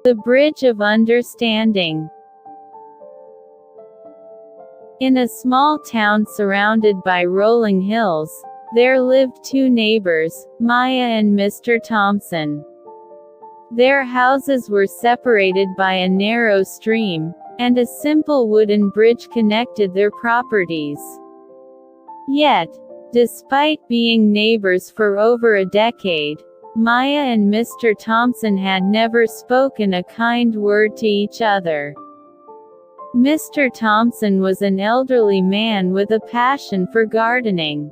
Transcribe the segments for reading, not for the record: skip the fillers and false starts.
The Bridge of Understanding. In a small town surrounded by rolling hills, there lived two neighbors, Maya and Mr. Thomson. Their houses were separated by a narrow stream, and a simple wooden bridge connected their properties. Yet, despite being neighbors for over a decade, Maya and Mr. Thomson had never spoken a kind word to each other. Mr. Thomson was an elderly man with a passion for gardening.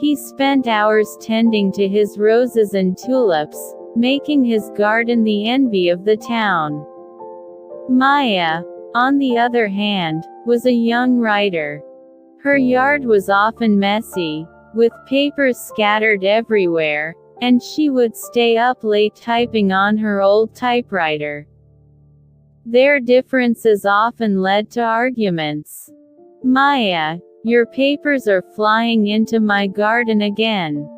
He spent hours tending to his roses and tulips, making his garden the envy of the town. Maya, on the other hand, was a young writer. Her yard was often messy, with papers scattered everywhere, and she would stay up late typing on her old typewriter. Their differences often led to arguments. "Maya, your papers are flying into my garden again,"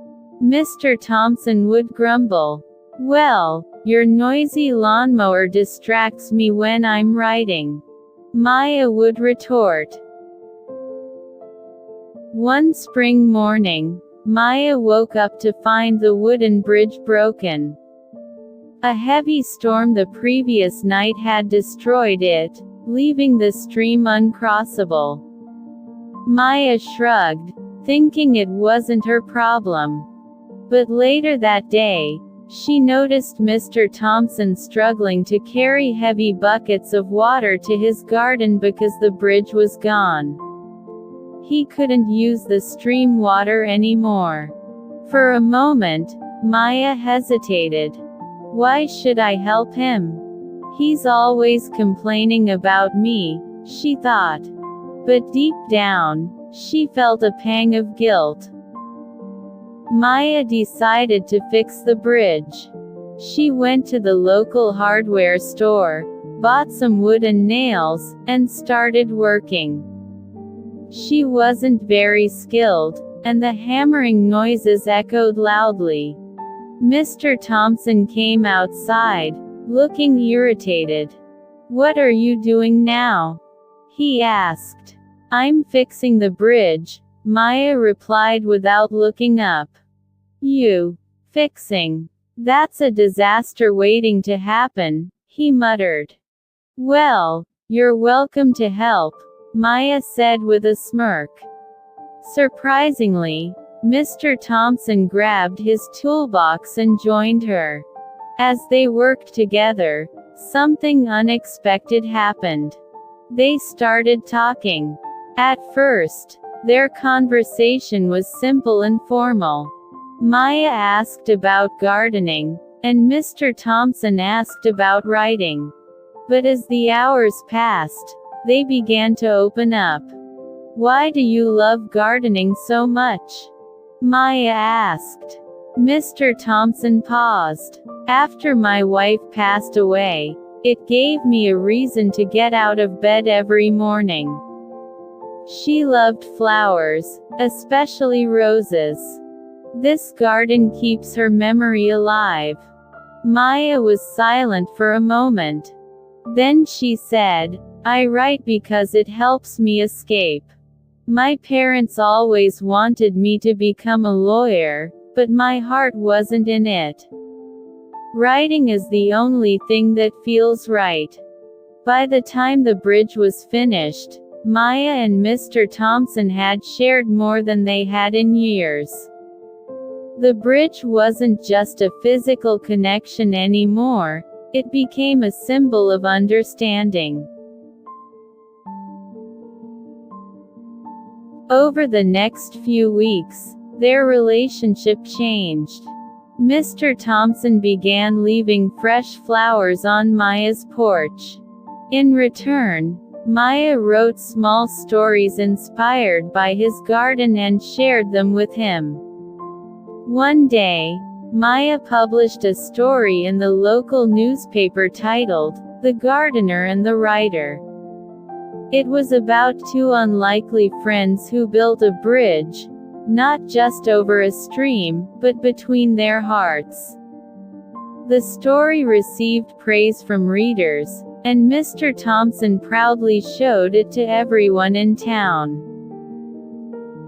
Mr. Thomson would grumble. "Well, your noisy lawnmower distracts me when I'm writing," Maya would retort. One spring morning, Maya woke up to find the wooden bridge broken. A heavy storm the previous night had destroyed it, leaving the stream uncrossable. Maya shrugged, thinking it wasn't her problem. But later that day, she noticed Mr. Thomson struggling to carry heavy buckets of water to his garden because the bridge was gone. He couldn't use the stream water anymore. For a moment, Maya hesitated. "Why should I help him? He's always complaining about me," she thought. But deep down, she felt a pang of guilt. Maya decided to fix the bridge. She went to the local hardware store, bought some wood and nails, and started working. She wasn't very skilled, and the hammering noises echoed loudly. Mr. Thomson came outside, looking irritated. "What are you doing now?" he asked. "I'm fixing the bridge," Maya replied without looking up. "You fixing? That's a disaster waiting to happen," he muttered. "Well, you're welcome to help," Maya said with a smirk. Surprisingly, Mr. Thomson grabbed his toolbox and joined her. As they worked together, something unexpected happened. They started talking. At first, their conversation was simple and formal. Maya asked about gardening, and Mr. Thomson asked about writing. But as the hours passed, they began to open up. "Why do you love gardening so much?" Maya asked. Mr. Thomson paused. "After my wife passed away, it gave me a reason to get out of bed every morning. She loved flowers, especially roses. This garden keeps her memory alive." Maya was silent for a moment. Then she said, "I write because it helps me escape. My parents always wanted me to become a lawyer, but my heart wasn't in it. Writing is the only thing that feels right." By the time the bridge was finished, Maya and Mr. Thomson had shared more than they had in years. The bridge wasn't just a physical connection anymore, it became a symbol of understanding. Over the next few weeks, their relationship changed. Mr. Thomson began leaving fresh flowers on Maya's porch. In return, Maya wrote small stories inspired by his garden and shared them with him. One day, Maya published a story in the local newspaper titled, "The Gardener and the Writer." It was about two unlikely friends who built a bridge, not just over a stream, but between their hearts. The story received praise from readers, and Mr. Thomson proudly showed it to everyone in town.